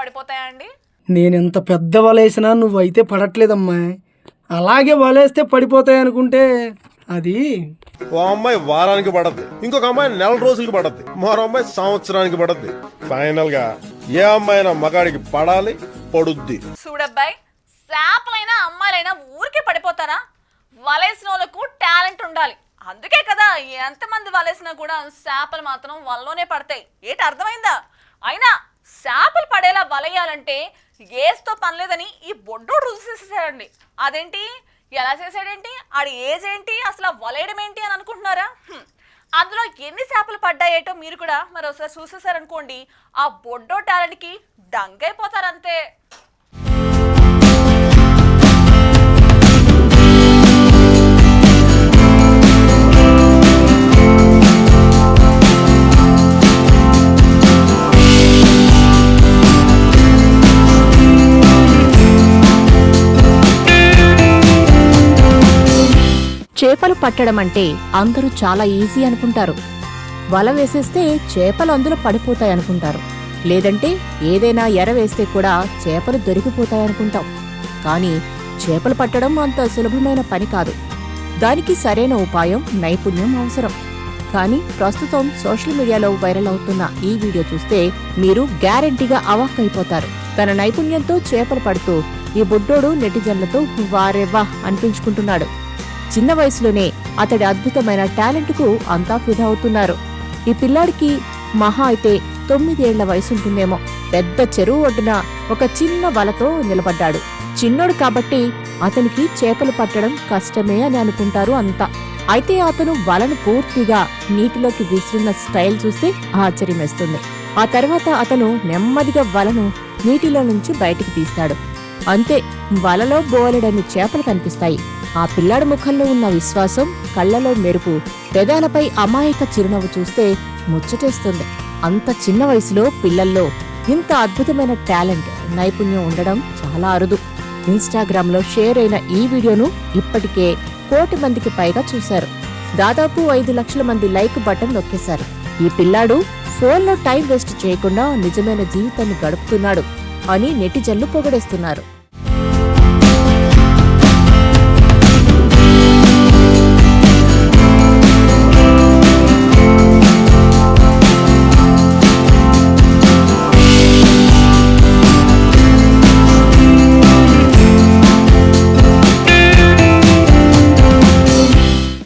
పడిపోతాయండి? నేనెంత పెద్ద వలేసినా నువ్వైతే పడట్లేదమ్మా. అలాగే వలేస్తే పడిపోతాయి అనుకుంటే అది ఓ అమ్మాయి వారానికి పడద్ది, ఇంకొక అమ్మాయి నెల రోజులకి పడద్ది, మరో అమ్మాయి సంవత్సరానికి పడద్ది. ఫైనల్ గా ఏ అమ్మాయినా మగాడికి పడాలి, పడుద్ది. చూడబ్బాయి, శాపలైనా అమ్మాయిలైనా ఊరికే పడిపోతారా? వలేసిన వాళ్ళకు టాలెంట్ ఉండాలి. అందుకే కదా ఎంతమంది వలేసినా కూడా శాపలు మాత్రం వలలోనే పడతాయి. ఏంటి అర్థమైందా? అయినా శాపలు పడేలా వలయాలంటే ఏజ్తో పనిలేదని ఈ బొడ్డోడు రుజువు చేసేసాడండి. అదేంటి, ఎలా చేసాడేంటి, ఆడి ఏజ్ ఏంటి, అసలు వలేయడం ఏంటి అని అనుకుంటున్నారా? అందులో ఎన్ని చేపలు పడ్డాయేటో మీరు కూడా మరి ఒకసారి చూసేసారనుకోండి, ఆ బొడ్డో టాలెంట్కి డంగైపోతారంతే. చేపలు పట్టడం అంటే అందరూ చాలా ఈజీ అనుకుంటారు. వల వేసేస్తే చేపలు అందులో పడిపోతాయనుకుంటారు. లేదంటే ఏదైనా ఎర వేస్తే కూడా చేపలు దొరికిపోతాయనుకుంటాం. కానీ చేపలు పట్టడం అంత సులభమైన పని కాదు. దానికి సరైన ఉపాయం, నైపుణ్యం అవసరం. కానీ ప్రస్తుతం సోషల్ మీడియాలో వైరల్ అవుతున్న ఈ వీడియో చూస్తే మీరు గ్యారెంటీగా అవాక్కైపోతారు. తన నైపుణ్యంతో చేపలు పడుతూ ఈ బుడ్డోడు నెటిజన్లతో వారెవ్వా అనిపించుకుంటున్నాడు. చిన్న వయసులోనే అతడి అద్భుతమైన టాలెంట్కు అంతా ఫిదా అవుతున్నారు. ఈ పిల్లాడికి మహా అయితే 9 ఏళ్ల వయసుంటుందేమో. పెద్ద చెరువు ఒడ్డున ఒక చిన్న వలతో నిలబడ్డాడు. చిన్నోడు కాబట్టి అతనికి చేపలు పట్టడం కష్టమే అని అనుకుంటారు అంతా. అయితే అతను వలను పూర్తిగా నీటిలోకి విసిరిన స్టైల్ చూస్తే ఆశ్చర్యమేస్తుంది. ఆ తర్వాత అతను నెమ్మదిగా వలను నీటిలో నుంచి బయటికి తీస్తాడు. అంతే, వలలో బోలెడన్ని చేపలు కనిపిస్తాయి. ఆ పిల్లాడి ముఖంలో ఉన్న విశ్వాసం, కళ్లలో మెరుపు, పెదాలపై అమాయక చిరునవ్వు చూస్తే ముచ్చటేస్తుంది. అంత చిన్న వయసులో పిల్లల్లో ఇంత అద్భుతమైన టాలెంట్, నైపుణ్యం ఉండడం చాలా అరుదు. ఇన్స్టాగ్రామ్లో షేర్ అయిన ఈ వీడియోను ఇప్పటికే 1 కోటి మందికి పైగా చూశారు. దాదాపు 5 లక్షల మంది లైక్ బటన్ నొక్కేశారు. ఈ పిల్లాడు ఫోన్లో టైం వేస్ట్ చేయకుండా నిజమైన జీవితాన్ని గడుపుతున్నాడు అని నెటిజన్లు పొగడేస్తున్నారు.